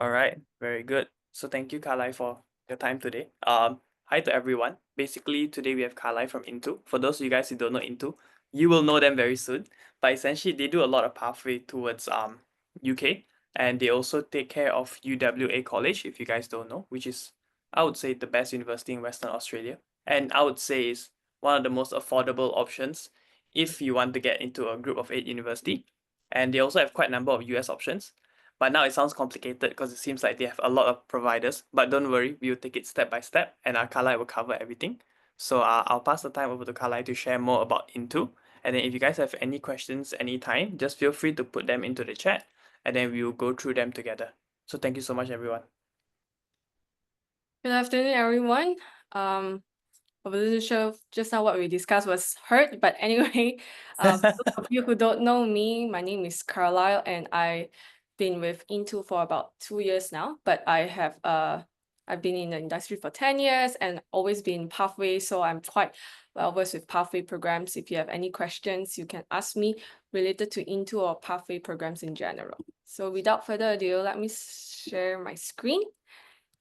All right, very good. So thank you, Carly, for your time today. Hi to everyone. Basically, today we have Carly from Into. For those of you guys who don't know Into, you will know them very soon. But essentially, they do a lot of pathway towards UK, and they also take care of UWA College, if you guys don't know, which is I would say the best university in Western Australia, and I would say is one of the most affordable options if you want to get into a group of 8 university. And they also have quite a number of US options, but now it sounds complicated because it seems like they have a lot of providers. But don't worry, we'll take it step by step, and our Carly will cover everything. So I'll pass the time over to Carly to share more about Into. And then if you guys have any questions anytime, just feel free to put them into the chat, and then we'll go through them together. So thank you so much, everyone. Good afternoon, everyone. I wasn't sure just now what we discussed was heard, but anyway, for those of you who don't know me, my name is Carlisle, and I've been with Into for about 2 years now. But I've been in the industry for 10 years and always been pathway, so I'm quite well versed with pathway programs. If you have any questions, you can ask me related to Into or pathway programs in general. So without further ado, let me share my screen.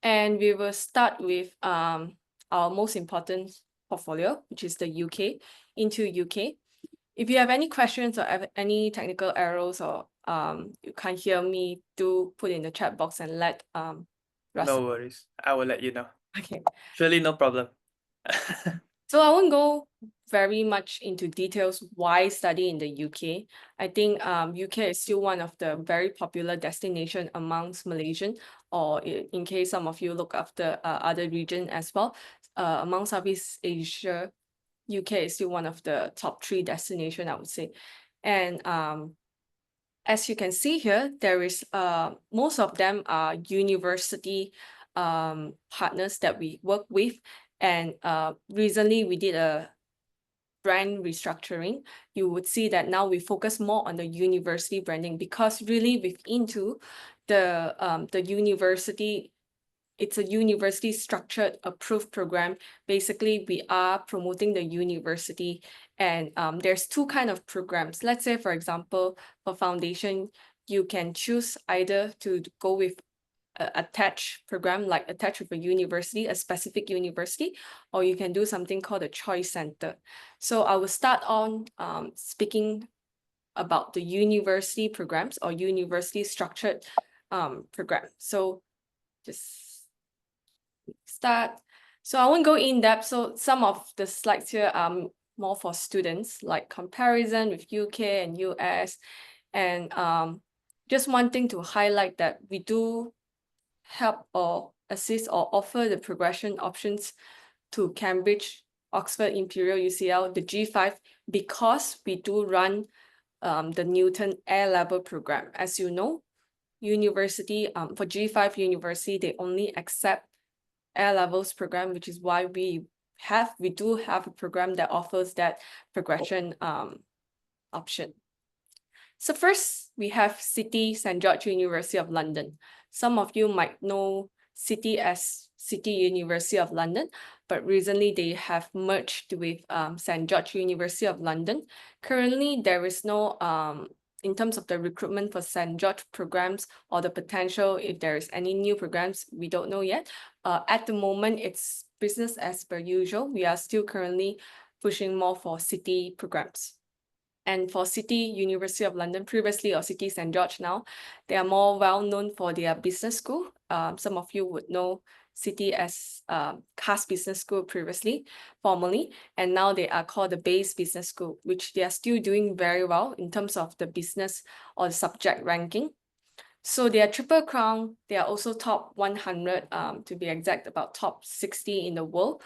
And we will start with our most important portfolio, which is the UK, Into UK. If you have any questions or any technical errors or you can't hear me, do put in the chat box and let Russell. No worries. I will let you know. Okay. Surely no problem. So I won't go very much into details why study in the UK. I think UK is still one of the very popular destination amongst Malaysian, or in case some of you look after other region as well. Among Southeast Asia, UK is still one of the top 3 destination, I would say. And as you can see here, there is most of them are university partners that we work with. And recently we did a brand restructuring. You would see that now we focus more on the university branding, because really with Into the university, it's a university structured approved program. Basically, we are promoting the university, and there's 2 kind of programs. Let's say, for example, for foundation, you can choose either to go with attached program, like attached with a university, a specific university, or you can do something called a choice center. So I will start on speaking about the university programs or university structured program. So just start. So I won't go in depth. So some of the slides here are more for students, like comparison with UK and US. And just one thing to highlight, that we do help or assist or offer the progression options to Cambridge, Oxford, Imperial, UCL, the G5, because we do run the Newton A-level program. As you know, university, for G5 university, they only accept A-levels program, which is why we do have a program that offers that progression option. So first, we have City St. George University of London. Some of you might know City as City University of London, but recently they have merged with St. George University of London. Currently, there is no, in terms of the recruitment for St. George programs or the potential, if there is any new programs, we don't know yet. At the moment, it's business as per usual. We are still currently pushing more for city programs. And for City University of London previously, or City St. George now, they are more well known for their business school. Some of you would know City as CAS Business School previously, formerly, and now they are called the Base Business School, which they are still doing very well in terms of the business or the subject ranking. So they are Triple Crown. They are also top 100, to be exact, about top 60 in the world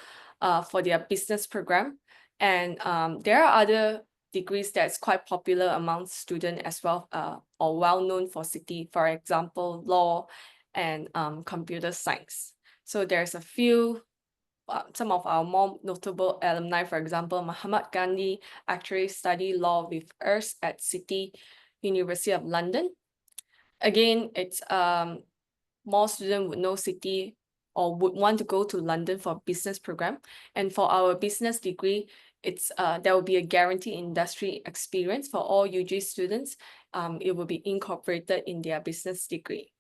for their business program. And there are other degrees that's quite popular among students as well, or well known for City, for example, law and computer science. So there's a few, some of our more notable alumni, for example, Muhammad Gandhi actually studied law with us at City University of London. Again, it's more students would know City or would want to go to London for business program. And for our business degree, it's there will be a guaranteed industry experience for all UG students. It will be incorporated in their business degree.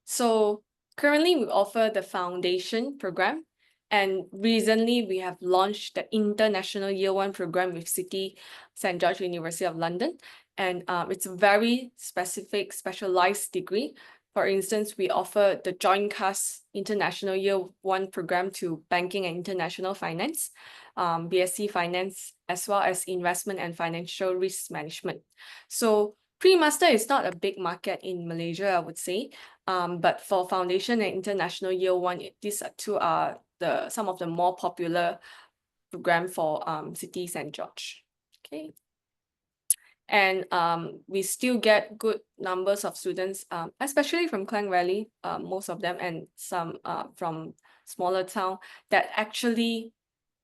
So currently we offer the foundation program, and recently we have launched the international year one program with City St. George University of London. And it's a very specific specialized degree. For instance, we offer the Joint Cast International Year One program to Banking and International Finance, BSc Finance, as well as Investment and Financial Risk Management. So pre-master is not a big market in Malaysia, I would say. But for foundation and international year one, these two are some of the more popular program for City St. George. Okay. And we still get good numbers of students, especially from Klang Valley, most of them, and some from smaller town that actually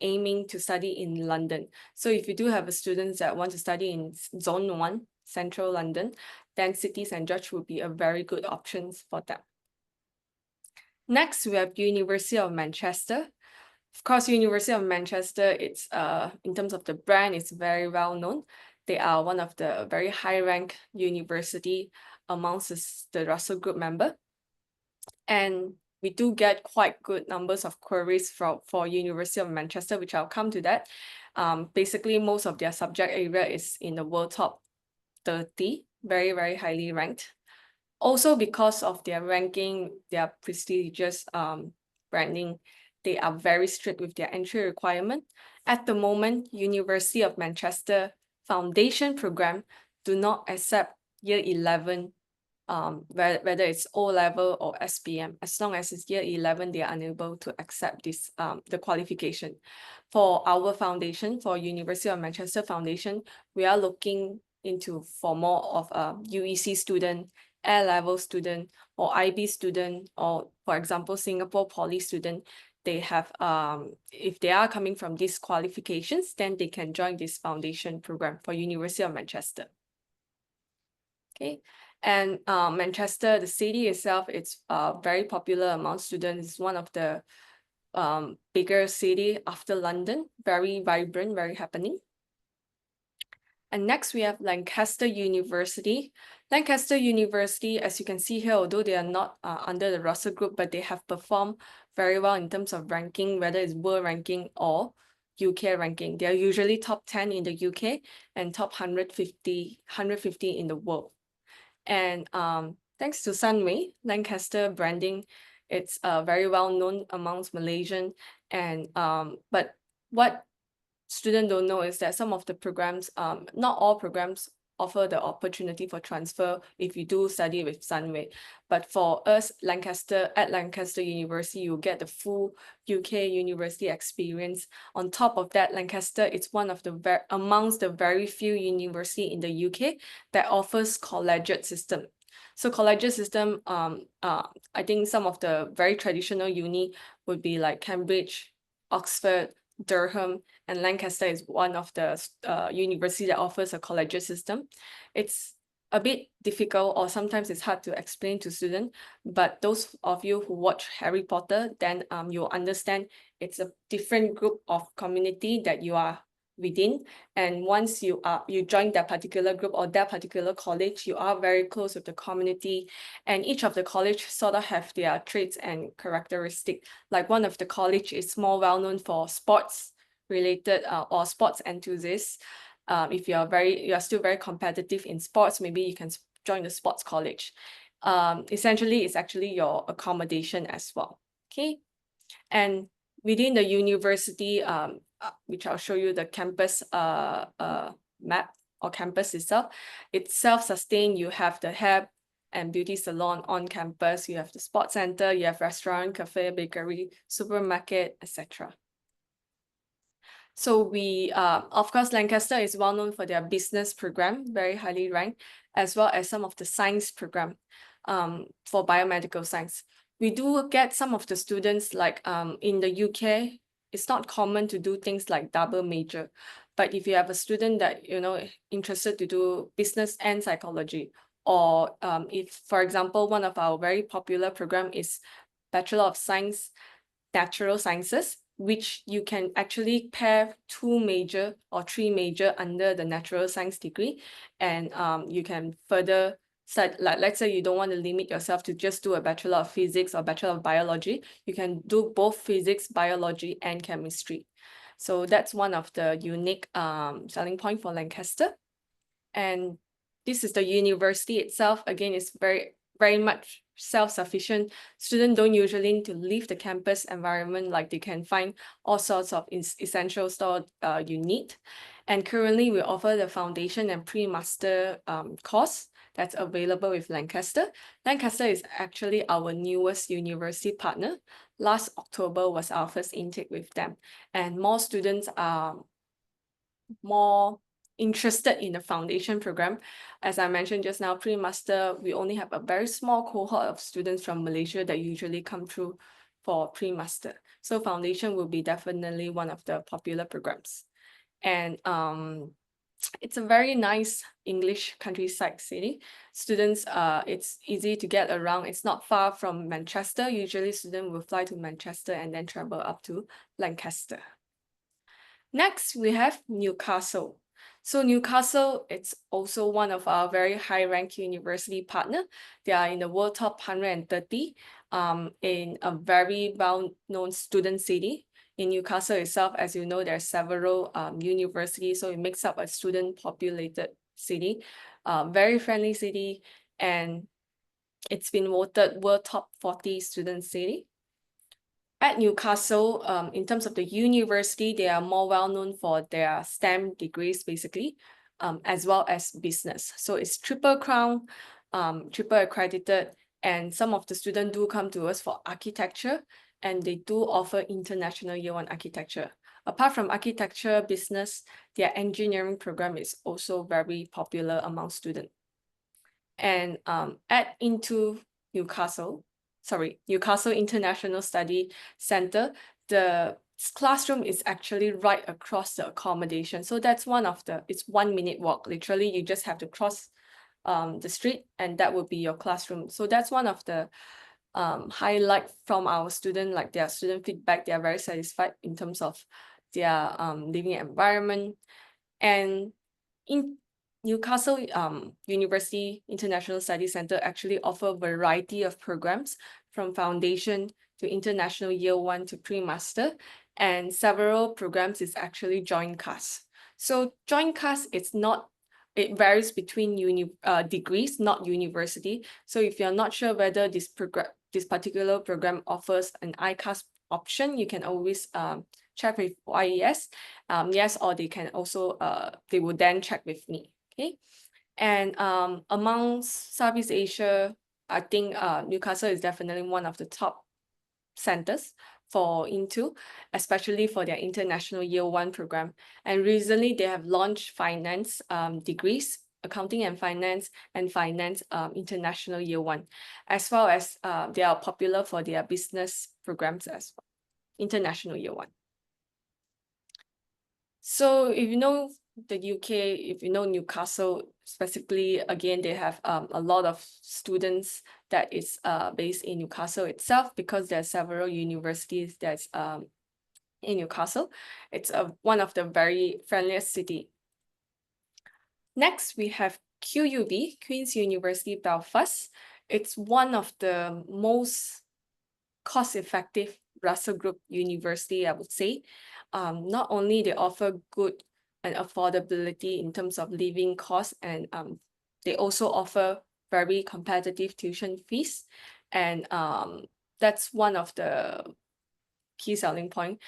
aiming to study in London. So if you do have a students that want to study in Zone 1, Central London, then City St. George would be a very good option for them. Next, we have University of Manchester. Of course, University of Manchester, it's in terms of the brand, it's very well known. They are one of the very high rank university amongst the Russell Group member. And we do get quite good numbers of queries for University of Manchester, which I'll come to that. Basically, most of their subject area is in the world top 30, very, very highly ranked. Also, because of their ranking, their prestigious branding, they are very strict with their entry requirement. At the moment, University of Manchester Foundation program do not accept year 11, whether it's O-level or SPM. As long as it's year 11, they are unable to accept this the qualification. For our foundation, for University of Manchester Foundation, we are looking into for more of a UEC student, A-level student, or IB student, or for example, Singapore Poly student. They have, if they are coming from these qualifications, then they can join this foundation program for University of Manchester. Okay, and Manchester, the city itself, it's very popular among students. It's one of the bigger city after London, very vibrant, very happening. And next we have Lancaster University. Lancaster University, as you can see here, although they are not under the Russell Group, but they have performed very well in terms of ranking, whether it's world ranking or UK ranking. They are usually top 10 in the UK and top 150 in the world. And thanks to Sunway, Lancaster branding, it's very well known amongst Malaysian. And but what students don't know is that some of the programs, not all programs offer the opportunity for transfer if you do study with Sunway. But for us, at Lancaster University, you get the full UK university experience. On top of that, Lancaster is one of the amongst the very few university in the UK that offers collegiate system. So collegiate system, I think some of the very traditional uni would be like Cambridge, Oxford, Durham, and Lancaster is one of the university that offers a collegiate system. It's a bit difficult, or sometimes it's hard to explain to students, but those of you who watch Harry Potter, then you'll understand it's a different group of community that you are within. And once you join that particular group or that particular college, you are very close with the community, and each of the college sort of have their traits and characteristic. Like one of the college is more well known for sports related or sports enthusiasts. If you are still very competitive in sports, maybe you can join the sports college. Essentially, it's actually your accommodation as well. Okay, and within the university, which I'll show you the campus map or campus itself. It's self-sustained. You have the hair and beauty salon on campus. You have the sports center. You have restaurant, cafe, bakery, supermarket, etc. So we, of course, Lancaster is well known for their business program, very highly ranked, as well as some of the science program for biomedical science. We do get some of the students like in the UK, it's not common to do things like double major. But if you have a student that, interested to do business and psychology, or if, for example, one of our very popular program is Bachelor of Science, Natural Sciences, which you can actually pair 2 major or 3 major under the natural science degree, and you can further like let's say you don't want to limit yourself to just do a Bachelor of Physics or Bachelor of Biology, you can do both physics, biology, and chemistry. So that's one of the unique selling point for Lancaster. And this is the university itself. Again, it's very much self-sufficient. Students don't usually need to leave the campus environment, like they can find all sorts of essential stuff you need. And currently we offer the foundation and pre-master course that's available with Lancaster. Lancaster is actually our newest university partner. Last October was our first intake with them, and more students are more interested in the foundation program. As I mentioned just now, pre-master, we only have a very small cohort of students from Malaysia that usually come through for pre-master. So foundation will be definitely one of the popular programs. And it's a very nice English countryside city. Students, it's easy to get around. It's not far from Manchester. Usually students will fly to Manchester and then travel up to Lancaster. Next, we have Newcastle. So Newcastle, it's also one of our very high-ranked university partner. They are in the world top 130 in a very well-known student city. In Newcastle itself, as you know, there are several universities, so it makes up a student-populated city, very friendly city, and it's been voted world top 40 student city. At Newcastle, in terms of the university, they are more well-known for their STEM degrees, basically, as well as business. So it's triple crown, triple accredited, and some of the students do come to us for architecture, and they do offer international year one architecture. Apart from architecture, business, their engineering program is also very popular among students. And into Newcastle International Study Center, the classroom is actually right across the accommodation. So that's it's 1 minute walk. Literally, you just have to cross the street and that would be your classroom. So that's one of the highlight from our student, like their student feedback. They are very satisfied in terms of their living environment. And in Newcastle University International Studies Center actually offer a variety of programs from foundation to international year one to pre-master, and several programs is actually joint class. So joint class, it varies between degrees, not university. So if you're not sure whether this particular program offers an ICAS option, you can always check with YES, yes, or they can also they will then check with me. Okay, and amongst Southeast Asia, I think Newcastle is definitely one of the top centers for INTO, especially for their international year one program. And recently they have launched finance degrees, accounting and finance international year one, as well as they are popular for their business programs as well, international year one. So if you know the UK, if you know Newcastle specifically, again, they have a lot of students that is based in Newcastle itself, because there are several universities that's in Newcastle. It's one of the very friendliest city. Next, we have QUB, Queen's University Belfast. It's one of the most cost-effective Russell Group university, I would say. Not only they offer good and affordability in terms of living costs, and they also offer very competitive tuition fees. And that's one of the key selling point.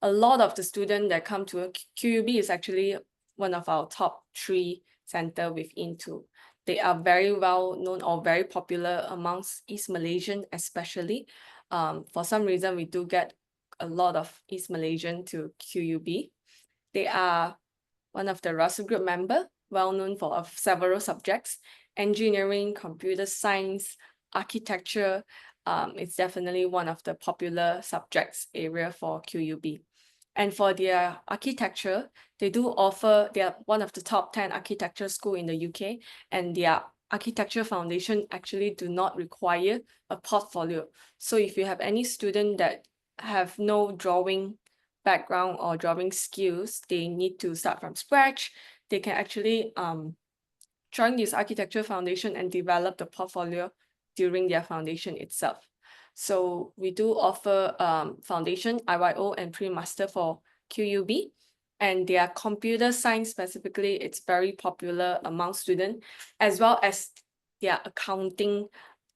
A lot of the students that come to QUB is actually one of our top 3 center within INTO. They are very well known or very popular amongst East Malaysian, especially. For some reason, we do get a lot of East Malaysian to QUB. They are one of the Russell Group member, well known for several subjects: engineering, computer science, architecture. It's definitely one of the popular subjects area for QUB. And for their architecture, they are one of the top 10 architecture school in the UK, and their architecture foundation actually do not require a portfolio. So if you have any student that have no drawing background or drawing skills, they need to start from scratch, they can actually join this architecture foundation and develop the portfolio during their foundation itself. So we do offer foundation, IYO, and pre-master for QUB. And their computer science specifically, it's very popular among students, as well as their accounting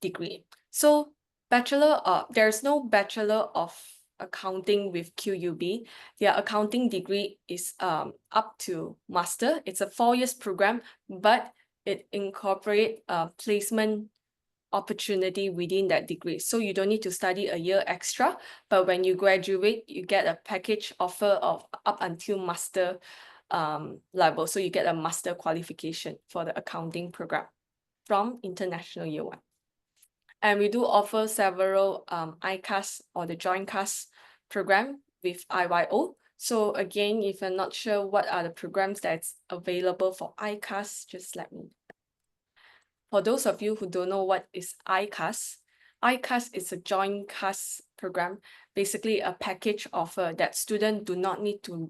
degree. So there's no Bachelor of Accounting with QUB. Their accounting degree is up to master. It's a 4 years program, but it incorporates placement opportunity within that degree. So you don't need to study a year extra, but when you graduate, you get a package offer of up until master level. So you get a master qualification for the accounting program from International Year 1. And we do offer several ICAS or the joint CAS program with IYO. So again, if you're not sure what are the programs that's available for ICAS, just let me know. For those of you who don't know what is ICAS, ICAS is a joint CAS program, basically a package offer that students do not need to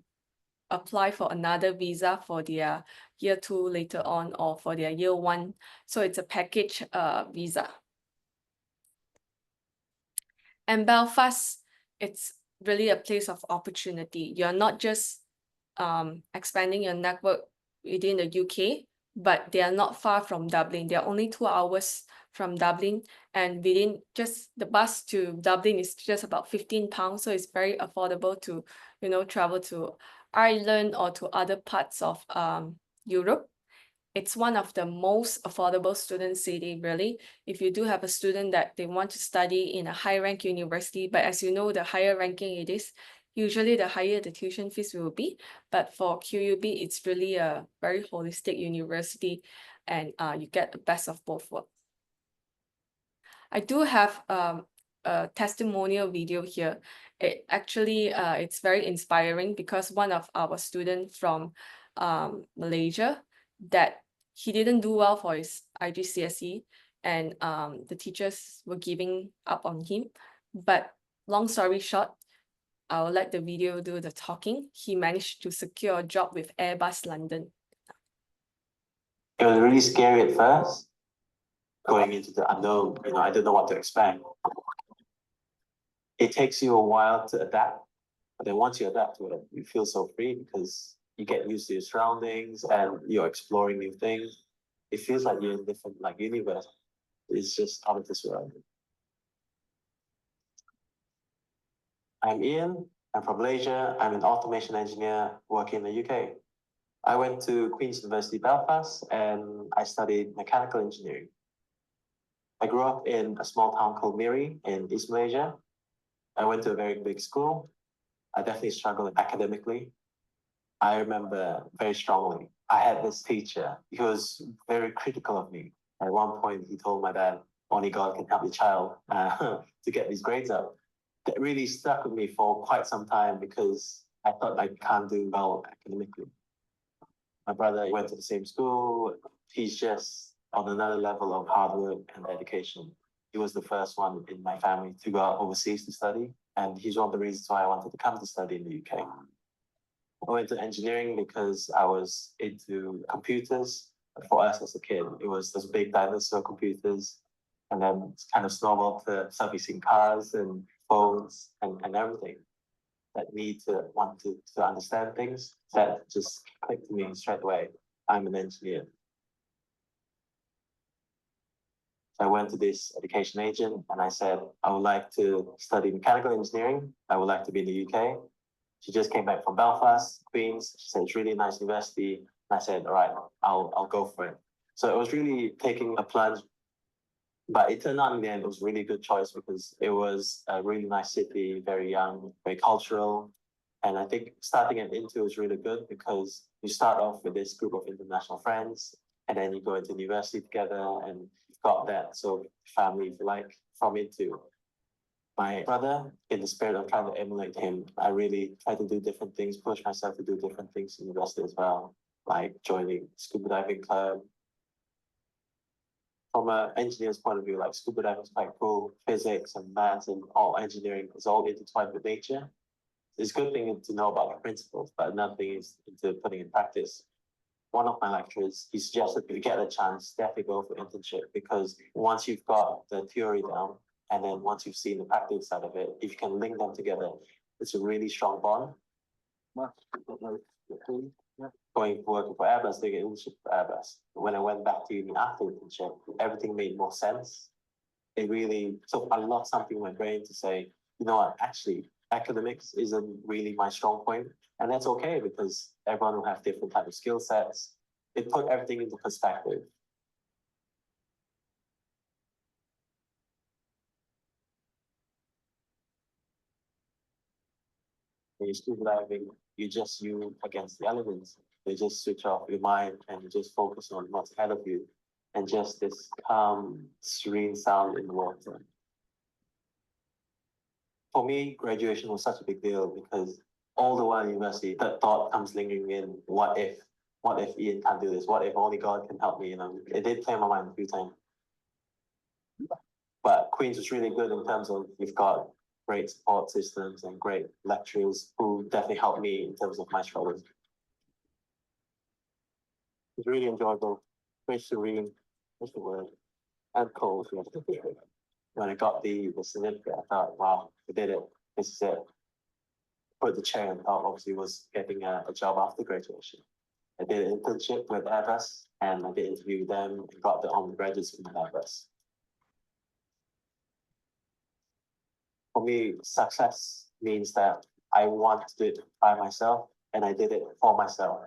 apply for another visa for their year 2 later on or for their year 1. So it's a package visa. And Belfast, it's really a place of opportunity. You're not just expanding your network within the UK, but they are not far from Dublin. They're only 2 hours from Dublin, and within just the bus to Dublin is just about £15. So it's very affordable to, travel to Ireland or to other parts of Europe. It's one of the most affordable student city, really. If you do have a student that they want to study in a high-rank university, but as you know, the higher ranking it is, usually the higher the tuition fees will be. But for QUB, it's really a very holistic university, and you get the best of both worlds. I do have a testimonial video here. It actually, it's very inspiring because one of our students from Malaysia, that he didn't do well for his IGCSE, and the teachers were giving up on him. But long story short, I'll let the video do the talking. He managed to secure a job with Airbus London. It was really scary at first, going into the unknown. I didn't know what to expect. It takes you a while to adapt, but then once you adapt to it, you feel so free because you get used to your surroundings and you're exploring new things. It feels like you're in a different universe. It's just out of this world. I'm Ian. I'm from Malaysia. I'm an automation engineer working in the UK. I went to Queen's University Belfast and I studied mechanical engineering. I grew up in a small town called Miri in East Malaysia. I went to a very big school. I definitely struggled academically. I remember very strongly, I had this teacher. He was very critical of me. At one point, he told my dad, only God can help your child to get these grades up. That really stuck with me for quite some time because I thought I can't do well academically. My brother went to the same school. He's just on another level of hard work and dedication. He was the first one in my family to go out overseas to study. And he's one of the reasons why I wanted to come to study in the UK. I went to engineering because I was into computers. For us as a kid, it was those big dinosaur computers. And then it's kind of snowballed to servicing cars and phones and everything that need to want to understand things. That just clicked to me straight away. I'm an engineer. So I went to this education agent and I said, I would like to study mechanical engineering. I would like to be in the UK. She just came back from Belfast, Queen's. She said, it's really nice university. And I said, all right, I'll go for it. So it was really taking a plunge. But it turned out in the end, it was a really good choice because it was a really nice city, very young, very cultural. And I think starting at INTU was really good because you start off with this group of international friends, and then you go into university together, and you've got that sort of family, if you like, from INTU. My brother, in the spirit of trying to emulate him, I really tried to do different things, push myself to do different things in university as well, like joining scuba diving club. From an engineer's point of view, like scuba diving is quite cool. Physics and maths and all engineering is all intertwined with nature. It's a good thing to know about the principles, but another thing is into putting in practice. one of my lecturers, he suggested if you get a chance, definitely go for internship, because once you've got the theory down, and then once you've seen the practical side of it, if you can link them together, it's a really strong bond. Going working for Airbus, doing an internship for Airbus. When I went back to uni after internship, everything made more sense. It really so unlocked something in my brain to say, you know what, actually, academics isn't really my strong point, and that's okay because everyone will have different type of skill sets. It put everything into perspective. When you're scuba diving, you just you against the elements. You just switch off your mind and you just focus on what's ahead of you, and just this calm, serene sound in the water. For me, graduation was such a big deal because all the while in university, that thought comes lingering in: what if? What if Ian can't do this? What if only God can help me? You know, it did play in my mind a few times. But Queen's was really good in terms of we've got great support systems and great lecturers who definitely helped me in terms of my struggles. It's really enjoyable, very serene, what's the word? And cold. When I got the certificate, I thought, wow, I did it. This is it. Put the chair on top, obviously, was getting a job after graduation. I did an internship with Airbus, and I did interview them and got the undergraduates from Airbus. For me, success means that I want to do it by myself, and I did it for myself.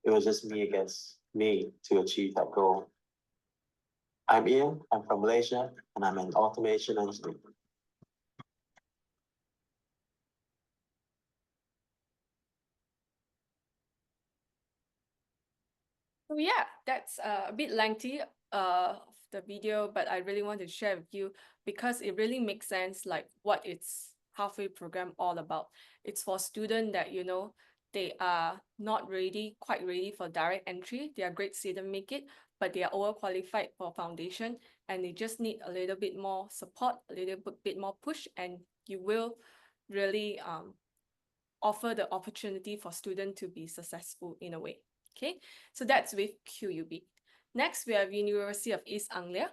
It was just me against me to achieve that goal. I'm Ian, I'm from Malaysia, and I'm an automation engineer. So yeah, that's a bit lengthy of the video, but I really want to share with you because it really makes sense like what it's halfway program all about. It's for students that, you know, they are not quite ready for direct entry. They are great students make it, but they are overqualified for foundation and they just need a little bit more support, a little bit more push, and you will really offer the opportunity for students to be successful in a way. Okay, so that's with QUB. Next, we have University of East Anglia,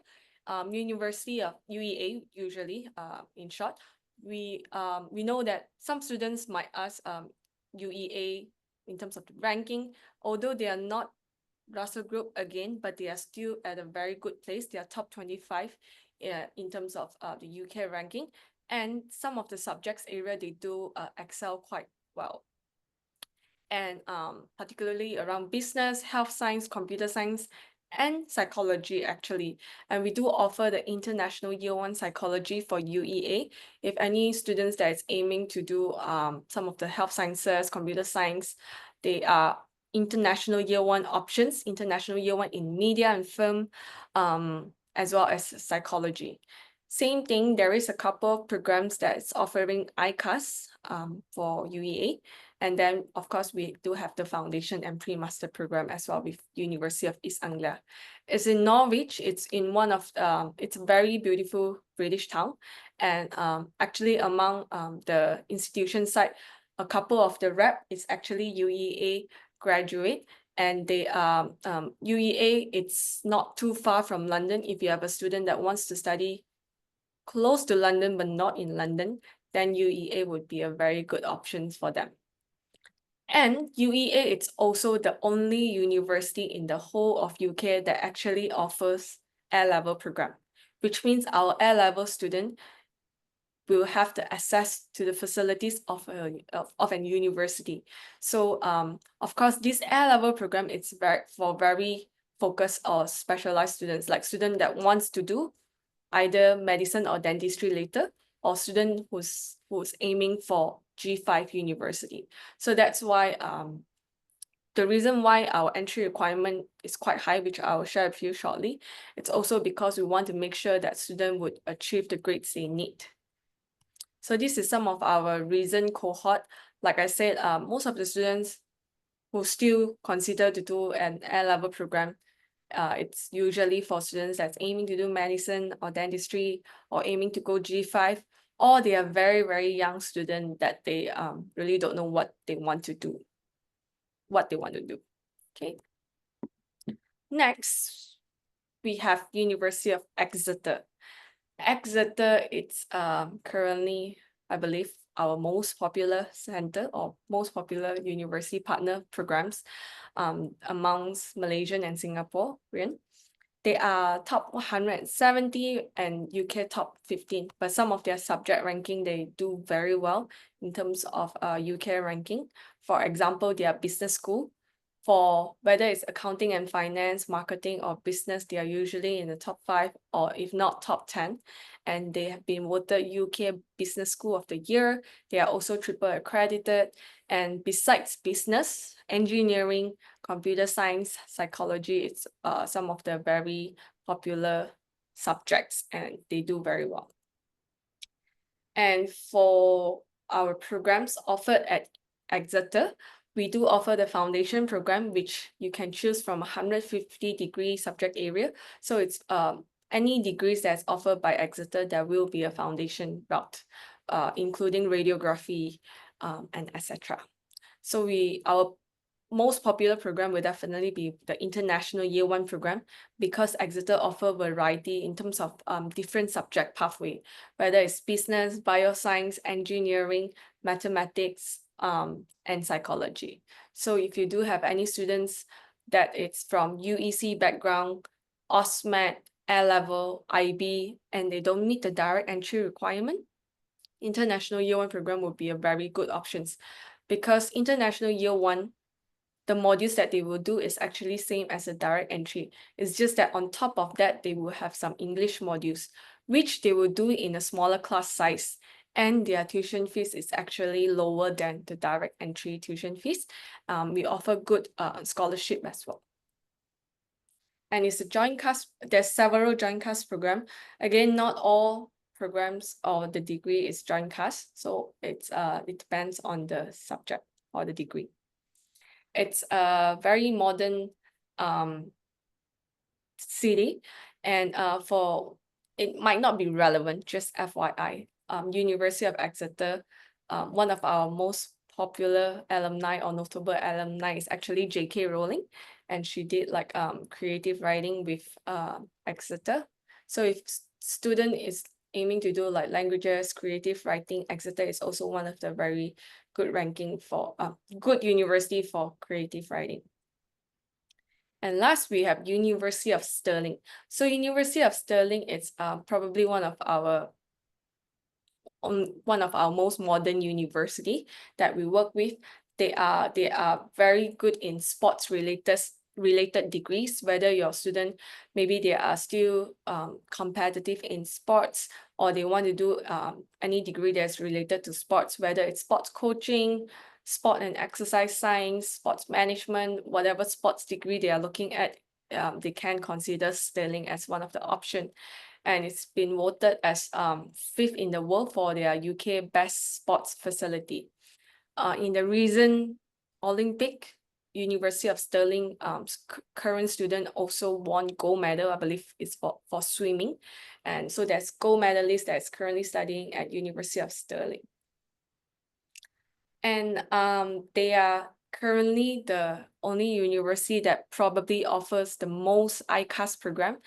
University of UEA, usually in short. We know that some students might ask UEA in terms of the ranking, although they are not Russell Group again, but they are still at a very good place. They are top 25 in terms of the UK ranking. And some of the subjects area, they do excel quite well. And particularly around business, health science, computer science, and psychology actually. And we do offer the International Year 1 Psychology for UEA. If any students that is aiming to do some of the health sciences, computer science, they are International Year 1 options, International Year 1 in media and film, as well as psychology. Same thing, there is a couple of programs that's offering ICAS for UEA. And then, of course, we do have the foundation and pre-master program as well with University of East Anglia. It's in Norwich. It's in one of, it's a very beautiful British town. And actually among the institution side, a couple of the rep is actually UEA graduate. And they UEA, it's not too far from London. If you have a student that wants to study close to London, but not in London, then UEA would be a very good option for them. And UEA, it's also the only university in the whole of UK that actually offers A-level program, which means our A-level student will have the access to the facilities of an university. So of course, this A-level program is for very focused or specialized students, like student that wants to do either medicine or dentistry later, or student who's aiming for G5 university. So that's why the reason why our entry requirement is quite high, which I will share with you shortly, it's also because we want to make sure that students would achieve the grades they need. So this is some of our recent cohort. Like I said, most of the students who still consider to do an A-level program, it's usually for students that's aiming to do medicine or dentistry or aiming to go G5, or they are very, very young students that they really don't know what they want to do. Okay. Next, we have University of Exeter. Exeter, it's currently, I believe, our most popular center or most popular university partner programs amongst Malaysian and Singaporean. They are top 170 and UK top 15, but some of their subject ranking, they do very well in terms of UK ranking. For example, their business school, for whether it's accounting and finance, marketing, or business, they are usually in the top 5 or if not top 10. And they have been voted UK Business School of the Year. They are also triple accredited. And besides business, engineering, computer science, psychology, it's some of the very popular subjects, and they do very well. And for our programs offered at Exeter, we do offer the foundation program, which you can choose from 150 degree subject area. So it's any degrees that's offered by Exeter, there will be a foundation route, including radiography and etc. So our most popular program will definitely be the International Year 1 program, because Exeter offer variety in terms of different subject pathway, whether it's business, bioscience, engineering, mathematics, and psychology. So if you do have any students that it's from UEC background, OSMED, A-level, IB, and they don't meet the direct entry requirement, International Year 1 program would be a very good option, because International Year 1, the modules that they will do is actually same as a direct entry. It's just that on top of that, they will have some English modules, which they will do in a smaller class size. And their tuition fees is actually lower than the direct entry tuition fees. We offer good scholarship as well. And it's a joint class. There's several joint class program. Again, not all programs or the degree is joint class. So it depends on the subject or the degree. It's a very modern city, and it might not be relevant, just FYI. University of Exeter, one of our most popular alumni or notable alumni is actually J.K. Rowling, and she did like creative writing with Exeter. So if student is aiming to do like languages, creative writing, Exeter is also one of the very good ranking for good university for creative writing. And last, we have University of Stirling. So University of Stirling is probably one of our most modern university that we work with. They are very good in sports related degrees, whether your student, maybe they are still competitive in sports, or they want to do any degree that's related to sports, whether it's sports coaching, sport and exercise science, sports management, whatever sports degree they are looking at, they can consider Stirling as one of the options. And it's been voted as 5th in the world for their UK best sports facility. In the recent Olympic, University of Stirling current student also won gold medal, I believe it's for swimming. And so there's gold medalist that's currently studying at University of Stirling. And they are currently the only university that probably offers the most ICAS program.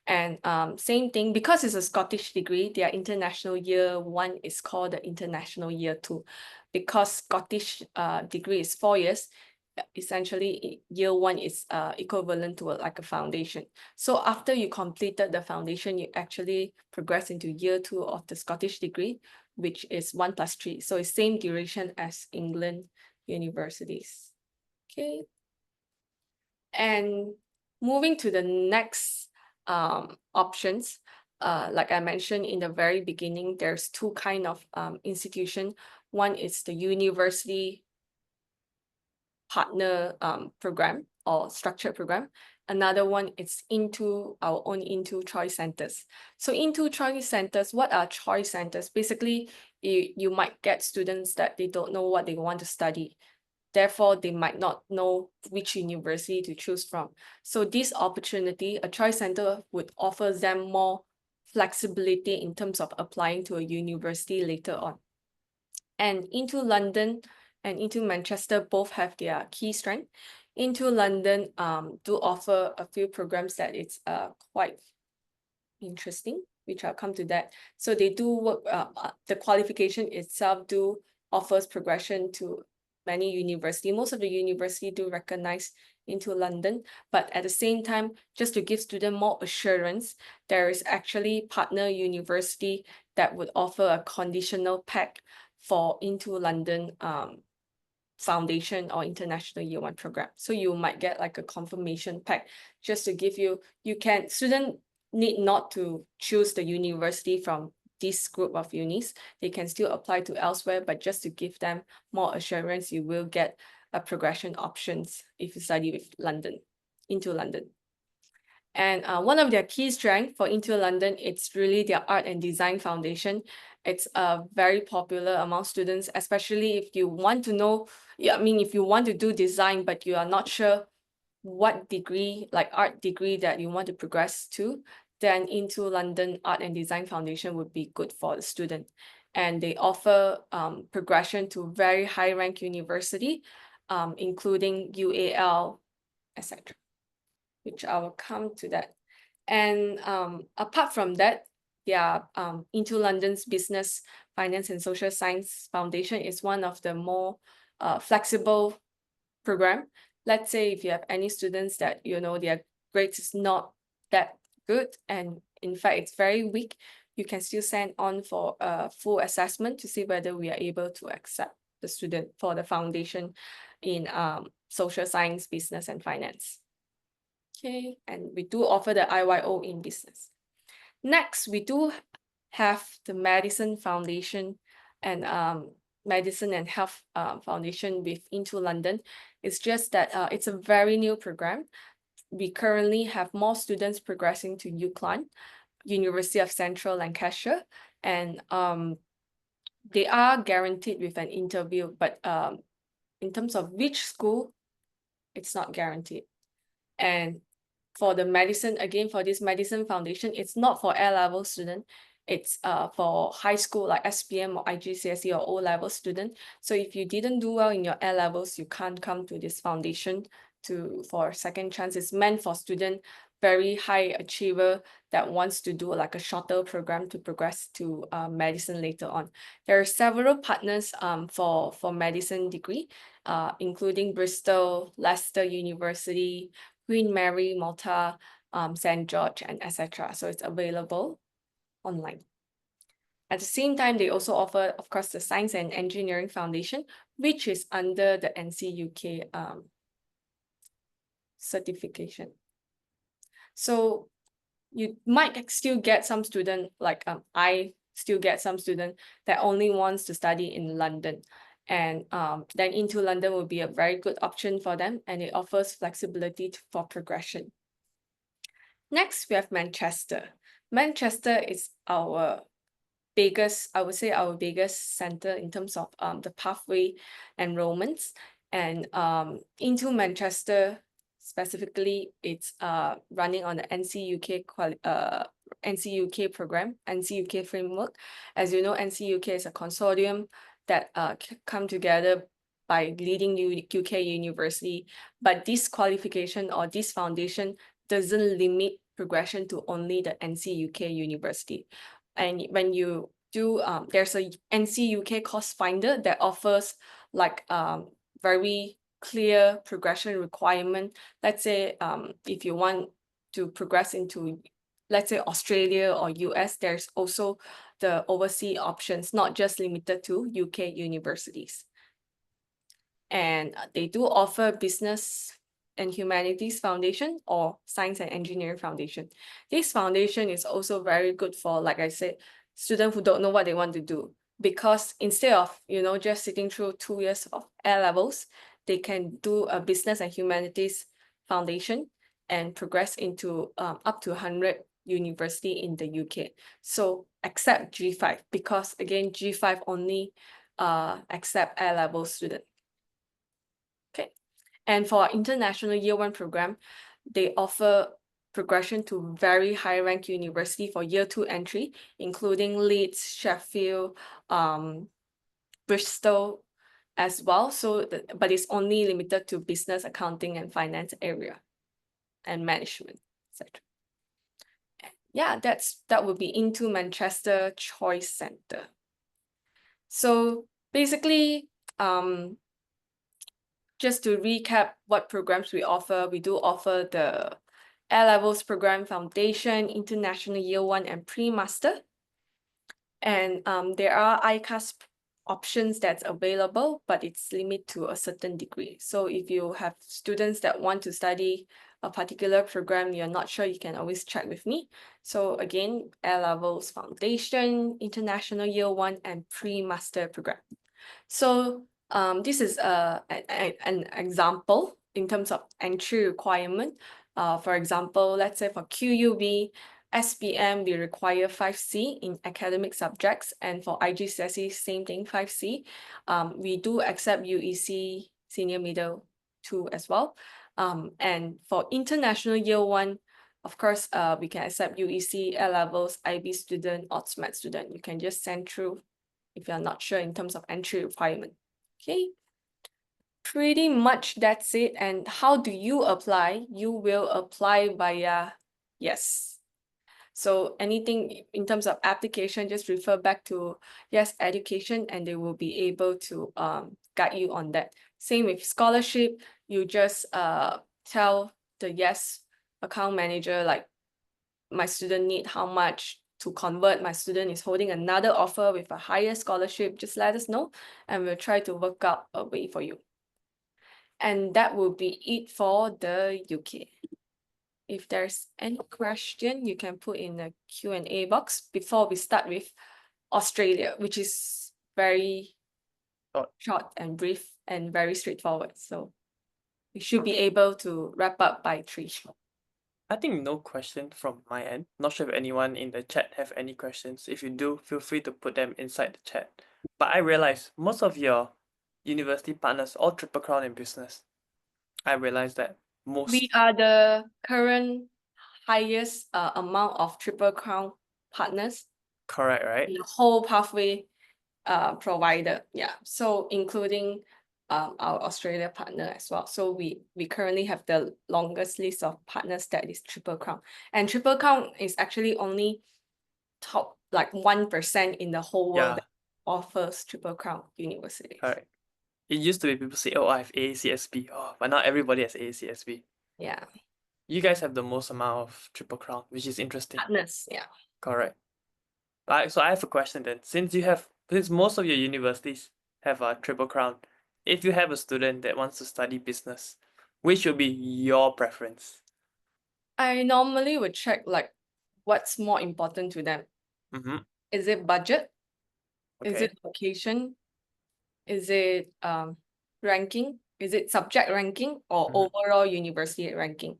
And same thing, because it's a Scottish degree, their International Year 1 is called the International Year 2. Because Scottish degree is 4 years, essentially Year 1 is equivalent to like a foundation. So after you completed the foundation, you actually progress into Year 2 of the Scottish degree, which is 1 + 3. So it's same duration as England universities. Okay. And moving to the next options, like I mentioned in the very beginning, there's 2 kind of institution. One is the university partner program or structured program. Another one is into our own into choice centers. So into choice centers, what are choice centers? Basically, you might get students that they don't know what they want to study. Therefore, they might not know which university to choose from. So this opportunity, a choice center would offer them more flexibility in terms of applying to a university later on. And into London and into Manchester both have their key strength. Into London do offer a few programs that it's quite interesting, which I'll come to that. So they do work, the qualification itself do offers progression to many university. Most of the university do recognize Into London, but at the same time, just to give student more assurance, there is actually partner university that would offer a conditional pack for Into London foundation or international year one program. So you might get like a confirmation pack just to give you, student need not to choose the university from this group of unis. They can still apply to elsewhere, but just to give them more assurance, you will get a progression options if you study with Into London. And one of their key strengths for Into London, it's really their art and design foundation. It's very popular among students, especially if you want to know, if you want to do design, but you are not sure what degree, like art degree that you want to progress to, then Into London Art and Design Foundation would be good for the student. And they offer progression to very high rank university, including UAL, etc., which I will come to that. And apart from that, their Into London's Business, Finance and Social Science Foundation is one of the more flexible program. Let's say if you have any students that, their grades is not that good, and in fact, it's very weak, you can still send on for a full assessment to see whether we are able to accept the student for the foundation in social science, business, and finance. Okay, and we do offer the IYO in business. Next, we do have the Medicine Foundation and Medicine and Health Foundation with Into London. It's just that it's a very new program. We currently have more students progressing to UCLan, University of Central Lancashire, and they are guaranteed with an interview, but in terms of which school, it's not guaranteed. And for the medicine, again, for this Medicine Foundation, it's not for A-level student. It's for high school like SPM or IGCSE or O-level student. So if you didn't do well in your A-levels, you can't come to this foundation for a second chance. It's meant for student very high achiever that wants to do like a shorter program to progress to medicine later on. There are several partners for medicine degree, including Bristol, Leicester University, Queen Mary, Malta, St. George, and etc. So it's available online. At the same time, they also offer, of course, the Science and Engineering Foundation, which is under the NC-UK certification. So you might still get some student, like I still get some student that only wants to study in London. And then Into London will be a very good option for them, and it offers flexibility for progression. Next, we have Manchester. Manchester is our biggest, I would say our biggest center in terms of the pathway enrollments. And Into Manchester, specifically, it's running on the NC-UK NC-UK program, NC-UK framework. As you know, NC-UK is a consortium that come together by leading UK university, but this qualification or this foundation doesn't limit progression to only the NC-UK university. And when you do, there's a NC-UK course finder that offers like very clear progression requirement. Let's say if you want to progress into, let's say, Australia or US, there's also the overseas options, not just limited to UK universities. And they do offer Business and Humanities Foundation or Science and Engineering Foundation. This foundation is also very good for, like I said, students who don't know what they want to do, because instead of, just sitting through 2 years of A-levels, they can do a Business and Humanities Foundation and progress into up to 100 university in the UK. So except G5, because again, G5 only accept A-level student. Okay, and for international year one program, they offer progression to very high rank university for year 2 entry, including Leeds, Sheffield, Bristol, as well. So, but it's only limited to business, accounting, and finance area, and management, etc. Yeah, that would be into Manchester Choice Center. So basically, just to recap what programs we offer, we do offer the A-levels program, Foundation, International Year 1, and Pre-Master. And there are ICAS options that's available, but it's limited to a certain degree. So if you have students that want to study a particular program, you're not sure, you can always check with me. So again, A-levels, Foundation, International Year 1, and Pre-Master program. So this is an example in terms of entry requirement. For example, let's say for QUB, SPM, we require 5C in academic subjects, and for IGCSE, same thing, 5C. We do accept UEC Senior Middle 2 as well. And for International Year 1, of course, we can accept UEC, A-levels, IB student, OSMAT student. You can just send through if you're not sure in terms of entry requirement. Okay, pretty much that's it. And how do you apply? You will apply via YES. So anything in terms of application, just refer back to YES Education and they will be able to guide you on that. Same with scholarship, you just tell the YES account manager, like, my student need how much to convert, my student is holding another offer with a higher scholarship, just let us know and we'll try to work out a way for you. And that will be it for the UK. If there's any question, you can put in the Q&A box before we start with Australia, which is very short and brief and very straightforward. So we should be able to wrap up by 3. I think no question from my end. Not sure if anyone in the chat have any questions. If you do, feel free to put them inside the chat. But I realize most of your university partners all Triple Crown in business. I realize that most. We are the current highest amount of Triple Crown partners. Correct, right? The whole pathway provider. Yeah. So including our Australia partner as well. So we currently have the longest list of partners that is Triple Crown. And Triple Crown is actually only top like 1% in the whole world that offers Triple Crown universities. Correct. It used to be people say, oh, I have AACSB. Oh, but now everybody has AACSB. Yeah. You guys have the most amount of Triple Crown, which is interesting. Partners, yeah. Correct. So I have a question then. Since most of your universities have a Triple Crown, if you have a student that wants to study business, which would be your preference? I normally would check like what's more important to them. Mm-hmm. Is it budget? Okay. Is it location? Is it ranking? Is it subject ranking or overall university ranking?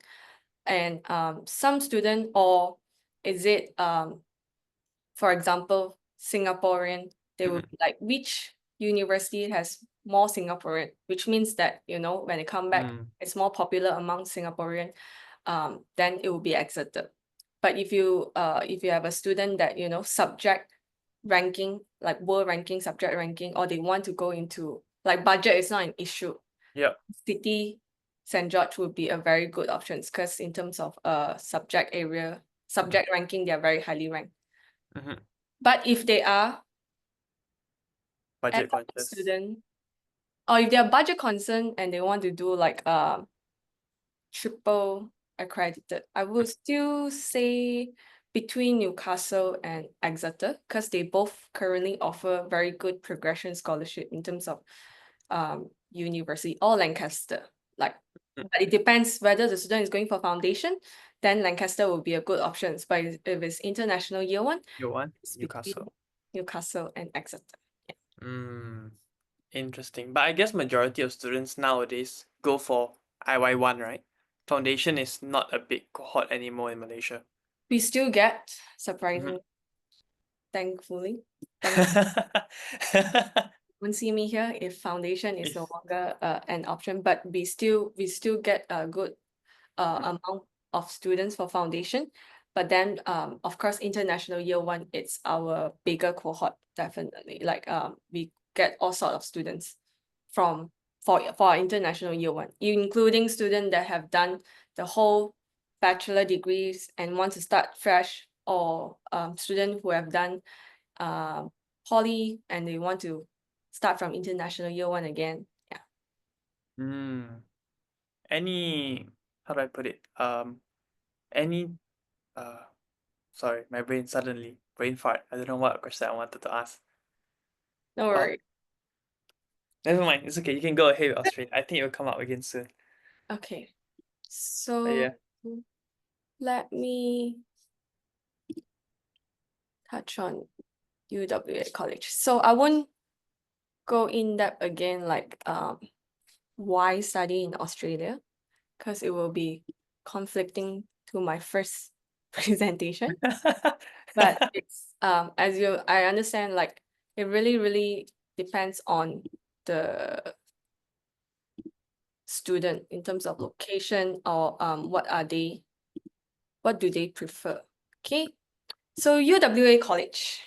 And some student, or is it for example, Singaporean, they will be like, which university has more Singaporean, which means that, you know, when they come back, it's more popular among Singaporean, then it will be Exeter. But if you have a student that, you know, subject ranking, like world ranking, subject ranking, or they want to go into, like, budget is not an issue. Yeah. City St. George would be a very good option because in terms of subject area, subject ranking, they are very highly ranked. But if they are budget conscious student, or if they are budget concerned and they want to do like triple accredited, I would still say between Newcastle and Exeter, because they both currently offer very good progression scholarship in terms of university, or Lancaster. Like, but it depends whether the student is going for foundation, then Lancaster will be a good option. But if it's international year 1, it's Newcastle and Exeter. Yeah. Interesting. But I guess majority of students nowadays go for IY1, right? Foundation is not a big cohort anymore in Malaysia. We still get, surprisingly, thankfully. Won't see me here if foundation is no longer an option, but we still get a good amount of students for foundation. But then of course, international year 1, it's our bigger cohort, definitely. Like we get all sorts of students. for our international year one, including students that have done the whole bachelor degrees and want to start fresh, or students who have done poly and they want to start from international year one again. Yeah. Any, how do I put it? Any, sorry, my brain suddenly brain fart. I don't know what question I wanted to ask. No worry. Never mind. It's okay. You can go ahead with Australia. I think it will come up again soon. Okay. So Yeah. let me touch on UWA College. So I won't go in depth again, like why study in Australia, because it will be conflicting to my first presentation. But it's I understand, like it really depends on the student in terms of location, or what do they prefer. Okay, so UWA College,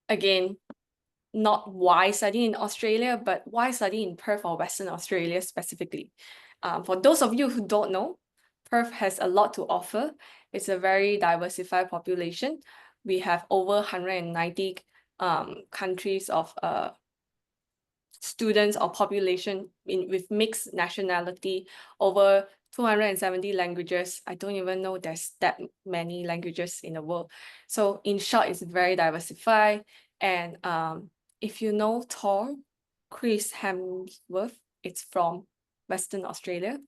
again, not why study in Australia, but why study in Perth or Western Australia specifically. For those of you who don't know, Perth has a lot to offer. It's a very diversified population. We have over 190 countries of students or population with mixed nationality, over 270 languages. I don't even know there's that many languages in the world. So in short, it's very diversified. And if you know Thor, Chris Hemsworth, it's from Western Australia,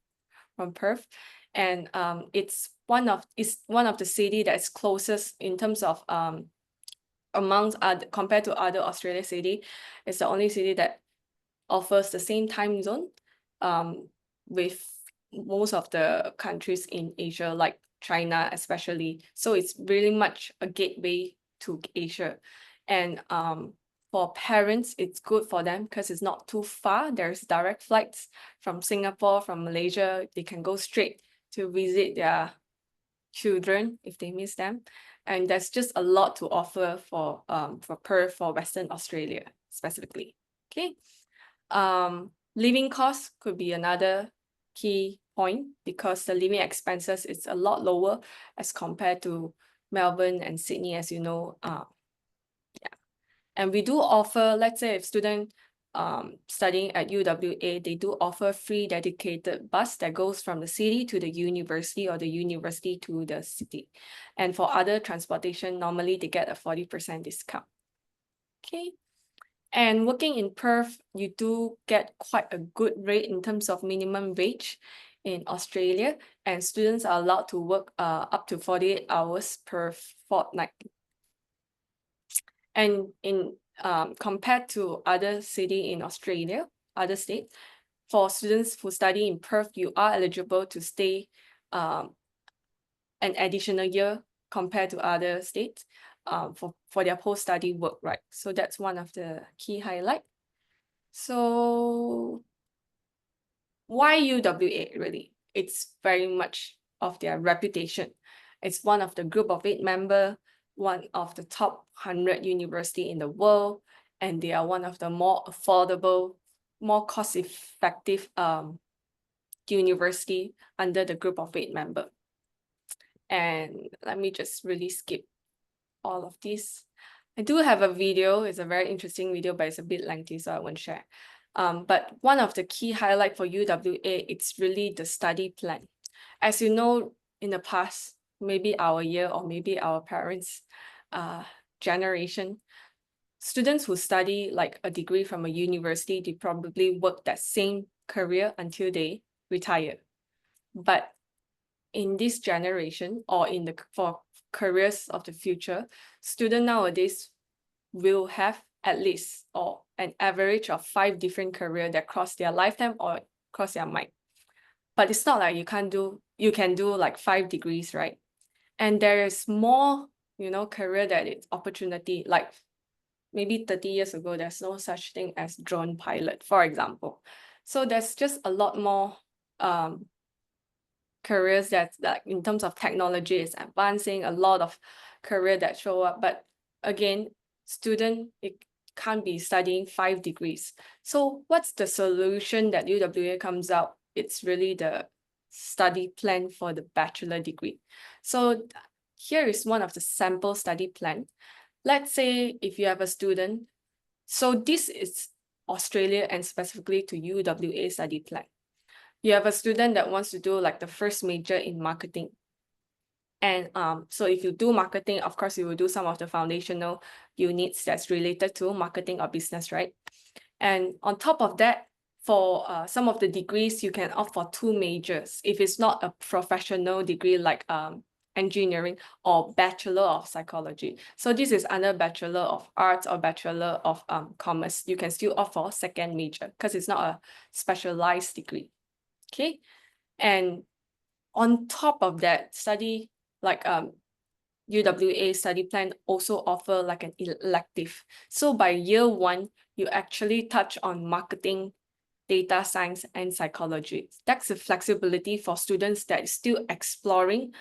from Perth. And it's one of the city that's closest in terms of compared to other Australia city. It's the only city that offers the same time zone with most of the countries in Asia, like China especially. So it's really much a gateway to Asia. And for parents, it's good for them because it's not too far. There's direct flights from Singapore, from Malaysia. They can go straight to visit their children if they miss them. And there's just a lot to offer for Perth, for Western Australia specifically. Okay. Living costs could be another key point, because the living expenses is a lot lower as compared to Melbourne and Sydney, as you know. Yeah. And we do offer, let's say if student studying at UWA, they do offer free dedicated bus that goes from the city to the university, or the university to the city. And for other transportation, normally they get a 40% discount. Okay. And working in Perth, you do get quite a good rate in terms of minimum wage in Australia, and students are allowed to work up to 48 hours per fortnight. And in compared to other city in Australia, other states, for students who study in Perth, you are eligible to stay an additional year compared to other states for their post-study work, right? So that's one of the key highlights. So why UWA really? It's very much of their reputation. It's one of the group of 8 members, one of the top 100 university in the world, and they are one of the more affordable, more cost-effective university under the group of 8 members. And let me just really skip all of this. I do have a video. It's a very interesting video, but it's a bit lengthy, so I won't share. But one of the key highlights for UWA, it's really the study plan. As you know, in the past, maybe our year or maybe our parents' generation, students who study like a degree from a university, they probably work that same career until they retire. But in this generation, or for careers of the future, students nowadays will have at least or an average of 5 different careers that cross their lifetime or cross their mind. But it's not like you can do like 5 degrees, right? And there is more, career that it's opportunity. Like maybe 30 years ago, there's no such thing as drone pilot, for example. So there's just a lot more careers that in terms of technology is advancing, a lot of career that show up. But again, student, it can't be studying 5 degrees. So what's the solution that UWA comes out? It's really the study plan for the bachelor degree. So here is one of the sample study plan. Let's say if you have a student, so this is Australia and specifically to UWA study plan. You have a student that wants to do like the first major in marketing. And so if you do marketing, of course, you will do some of the foundational units that's related to marketing or business, right? And on top of that, for some of the degrees, you can opt for 2 majors. If it's not a professional degree like engineering or Bachelor of Psychology. So this is under Bachelor of Arts or Bachelor of Commerce. You can still opt for 2nd major because it's not a specialized degree. Okay. And on top of that, study like UWA study plan also offer like an elective. So by year 1, you actually touch on marketing, data science, and psychology. That's the flexibility for students that is still exploring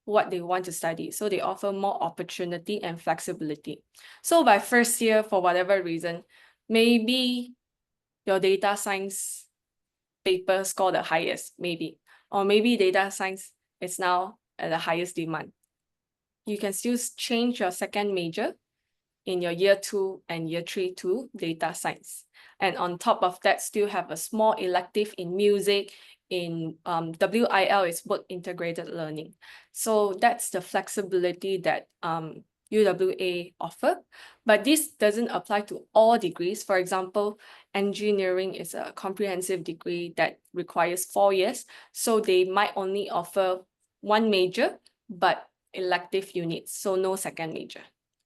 what they want to study. So they offer more opportunity and flexibility. So by first year, for whatever reason, maybe your data science paper score the highest, maybe. Or maybe data science is now at the highest demand. You can still change your 2nd major in your year 2 and year 3 to data science. And on top of that, still have a small elective in music, in WIL is work integrated learning. So that's the flexibility that UWA offer, but this doesn't apply to all degrees. For example, engineering is a comprehensive degree that requires 4 years. So they might only offer 1 major, but elective units, so no 2nd major.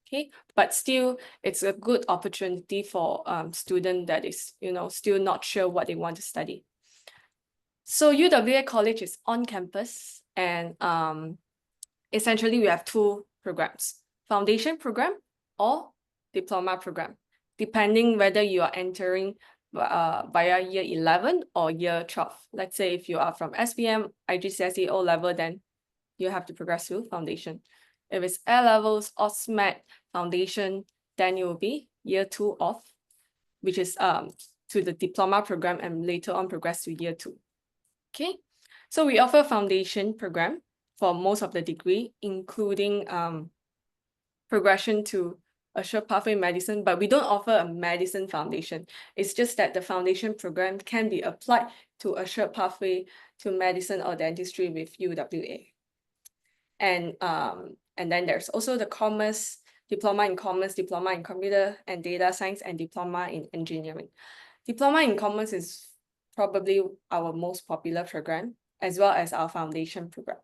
Okay, but still, it's a good opportunity for student that is, still not sure what they want to study. So UWA College is on campus, and essentially we have 2 programs: foundation program or diploma program, depending whether you are entering via year 11 or year 12. Let's say if you are from SPM, IGCSE, O level, then you have to progress to foundation. If it's A-levels, OSMED, foundation, then it will be year 2 of, which is to the diploma program, and later on progress to year 2. Okay, so we offer foundation program for most of the degree, including progression to Assured Pathway Medicine, but we don't offer a medicine foundation. It's just that the foundation program can be applied to Assured Pathway to Medicine or Dentistry with UWA. And then there's also the commerce, diploma in computer and data science, and diploma in engineering. Diploma in commerce is probably our most popular program, as well as our foundation program.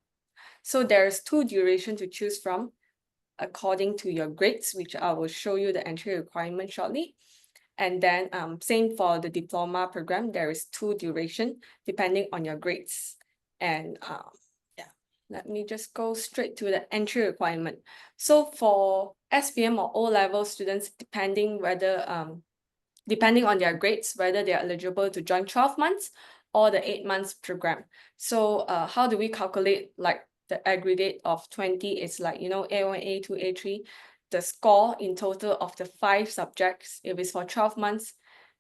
So there's 2 durations to choose from according to your grades, which I will show you the entry requirement shortly. And then same for the diploma program, there is 2 duration depending on your grades. And let me just go straight to the entry requirement. So for SPM or O-level students, depending on their grades, whether they are eligible to join 12 months or the 8 months program. So how do we calculate like the aggregate of 20? It's like, A1, A2, A3, the score in total of the 5 subjects. If it's for 12 months,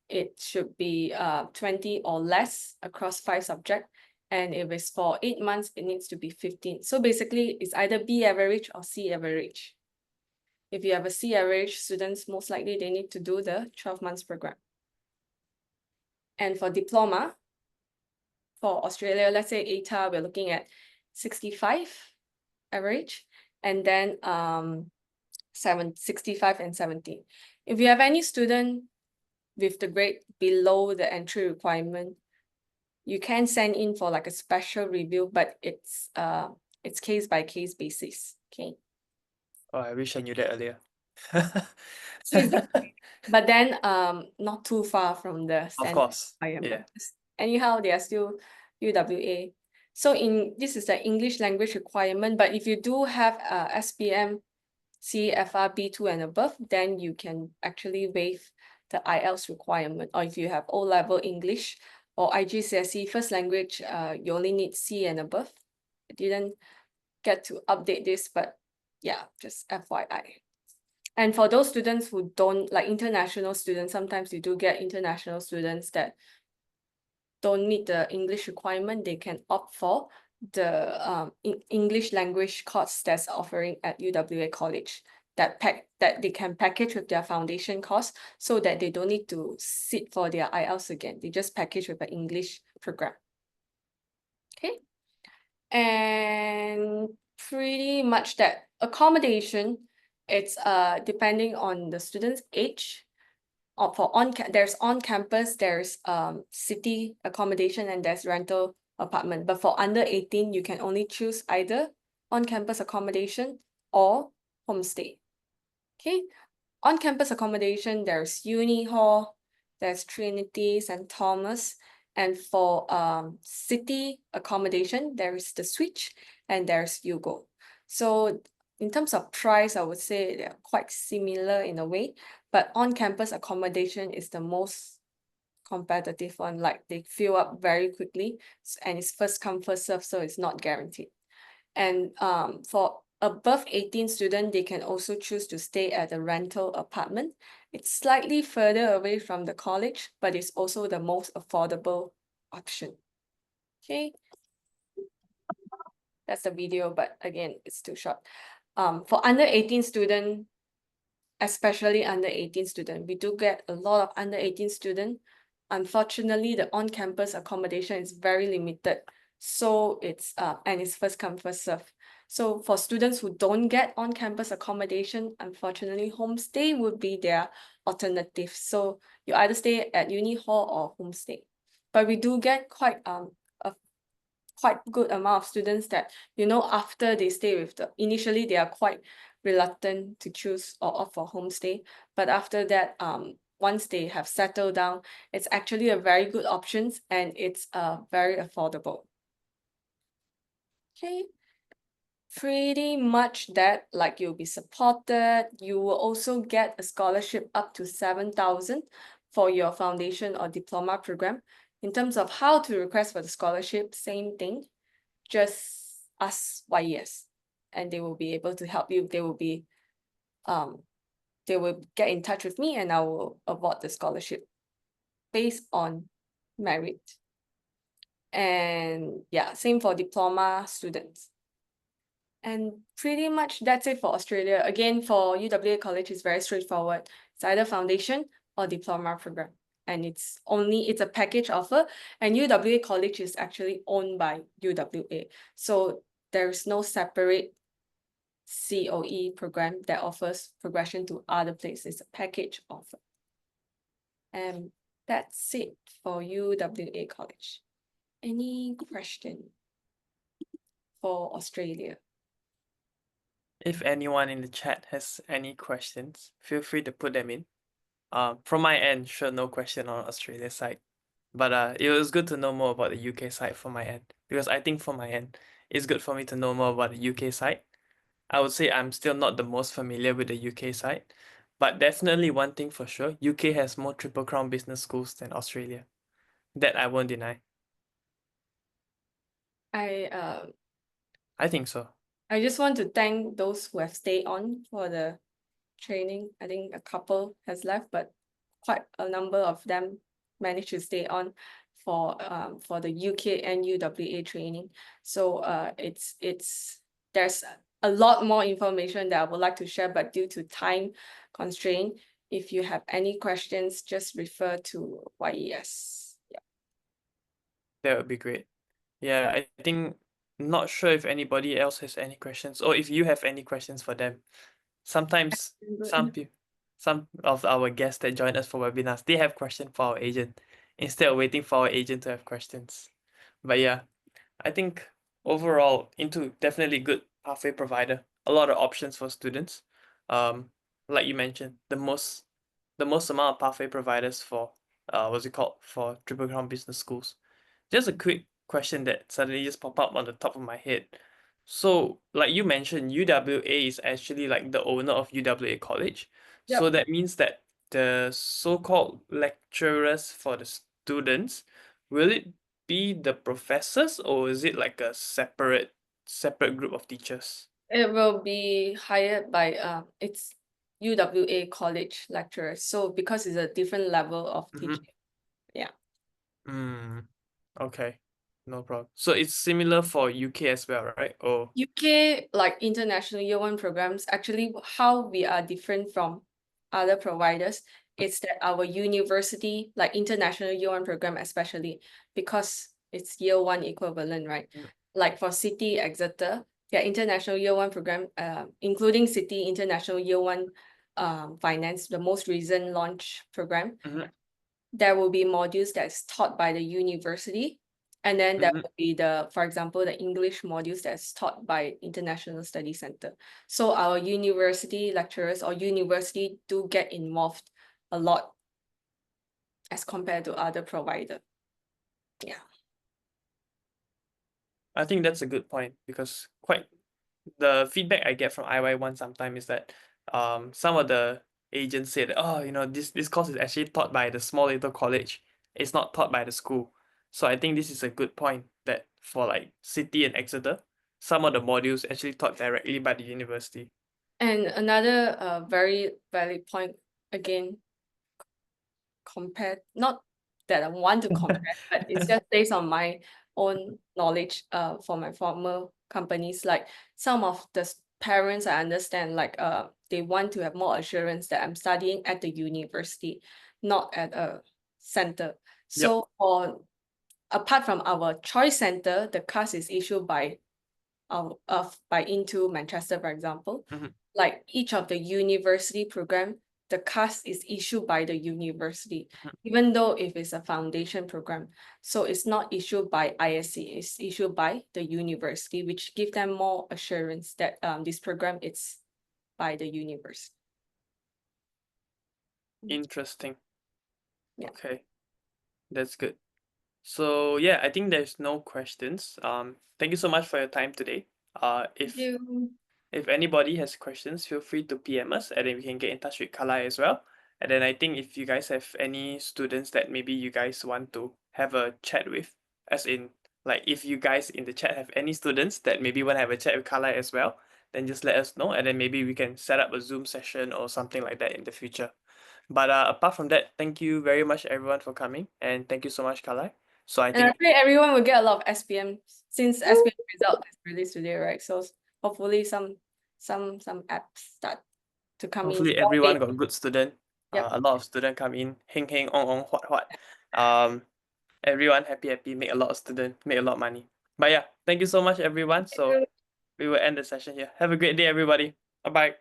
it should be 20 or less across 5 subjects. And if it's for 8 months, it needs to be 15. So basically, it's either B average or C average. If you have a C average, students, most likely they need to do the 12 months program. And for diploma, for Australia, let's say ATA, we're looking at 65 average, and then 65 and 70. If you have any student with the grade below the entry requirement, you can send in for like a special review, but it's case by case basis. Okay. Oh, I wish I knew that earlier. But then not too far from the Of standard course. requirement. Yeah. Anyhow, they are still UWA. So this is the English language requirement, but if you do have SPM, CFR B2 and above, then you can actually waive the IELTS requirement. Or if you have O-level English or IGCSE first language, you only need C and above. I didn't get to update this, but yeah, just FYI. And for those students who don't, like international students, sometimes you do get international students that don't meet the English requirement, they can opt for the English language course that's offering at UWA College that they can package with their foundation course so that they don't need to sit for their IELTS again. They just package with an English program. Okay. And pretty much that accommodation, it's depending on the student's age. For there's on campus, there's city accommodation and there's rental apartment. But for under 18, you can only choose either on campus accommodation or homestay. Okay, on campus accommodation, there's Uni Hall, there's Trinity, St. Thomas, and for city accommodation, there is the Switch and there's Yugo. So in terms of price, I would say they're quite similar in a way, but on-campus accommodation is the most competitive one. Like they fill up very quickly, and it's first come, first serve, so it's not guaranteed. And for above 18 student, they can also choose to stay at a rental apartment. It's slightly further away from the college, but it's also the most affordable option. Okay. That's the video, but again, it's too short. For under 18 student, especially under 18 student, we do get a lot of under 18 student. Unfortunately, the on-campus accommodation is very limited. So it's and it's first come, first serve. So for students who don't get on-campus accommodation, unfortunately, homestay would be their alternative. So you either stay at Uni Hall or homestay. But we do get quite a quite good amount of students that, you know, after they stay with initially they are quite reluctant to choose or opt for homestay. But after that, once they have settled down, it's actually a very good option and it's very affordable. Okay. Pretty much that, like you'll be supported. You will also get a scholarship up to 7,000 for your foundation or diploma program. In terms of how to request for the scholarship, same thing. Just ask YES and they will be able to help you. They will get in touch with me and I will award the scholarship based on merit. And yeah, same for diploma students. And pretty much that's it for Australia. Again, for UWA College, it's very straightforward. It's either foundation or diploma program. And it's a package offer. And UWA College is actually owned by UWA. So there's no separate COE program that offers progression to other places. It's a package offer. And that's it for UWA College. Any question for Australia? If anyone in the chat has any questions, feel free to put them in. From my end, sure, no question on Australia side. But it was good to know more about the UK side from my end, because I think from my end, it's good for me to know more about the UK side. I would say I'm still not the most familiar with the UK side, but definitely one thing for sure, UK has more Triple Crown business schools than Australia. That I won't deny. I think so. I just want to thank those who have stayed on for the training. I think a couple has left, but quite a number of them managed to stay on for the UK and UWA training. So there's a lot more information that I would like to share, but due to time constraint, if you have any questions, just refer to YES. Yeah. That would be great. Yeah, I think not sure if anybody else has any questions or if you have any questions for them. Sometimes some of our guests that join us for webinars, they have questions for our agent instead of waiting for our agent to have questions. But yeah, I think overall Into definitely good pathway provider. A lot of options for students. Like you mentioned, the most amount of pathway providers for for Triple Crown business schools. Just a quick question that suddenly just popped up on the top of my head. So, like you mentioned, UWA is actually like the owner of UWA College. So Yep. that means that the so-called lecturers for the students, will it be the professors or is it like a separate group of teachers? It will be hired by it's UWA college lecturers. So because it's a different level of Mhm. teaching. Yeah. Okay, no problem. So it's similar for UK as well, right? Oh, UK, like international year one programs, actually how we are different from other providers is that our university, like international year one program, especially because it's year one equivalent, right? Mm. Like for City Exeter, their international year one program, including City International Year One Finance, the most recent launch program, Mhm. there will be modules that's taught by the university. And then there Mhm. will be for example, the English modules that's taught by International Study Center. So our university lecturers or university do get involved a lot as compared to other provider. Yeah. I think that's a good point because the feedback I get from IY1 sometimes is that some of the agents say that, oh, this course is actually taught by the small little college. It's not taught by the school. So I think this is a good point that for like City and Exeter, some of the modules actually taught directly by the university. And another very valid point, again, not that I want to compare, but it's just based on my own knowledge for my former companies. Like some of the parents, I understand, like they want to have more assurance that I'm studying at the university, not at a center. So apart from our choice center, the class is issued by Into Manchester, for example. Mhm. Like each of the university program, the CAS is issued by the university, even though if it's a foundation program. So it's not issued by ISC, it's issued by the university, which give them more assurance that this program is by the university. Interesting. Yeah. Okay, that's good. So yeah, I think there's no questions. Thank you so much for your time today. Thank you. If anybody has questions, feel free to PM us and then we can get in touch with Kalai as well. And then I think if you guys have any students that maybe you guys want to have a chat with, as in like if you guys in the chat have any students that maybe want to have a chat with Kalai as well, then just let us know and then maybe we can set up a Zoom session or something like that in the future. But apart from that, thank you very much everyone for coming and thank you so much, Kalai. So I And I think think everyone will get a lot of SPM since SPM result is released today, right? So hopefully some apps start to come in. hopefully everyone got good student. Yep. A lot of student come in, heng heng ong ong what. Everyone happy, make a lot of student, make a lot of money. But yeah, thank you so much everyone. So we will end the session here. Have a great day, everybody. Bye bye.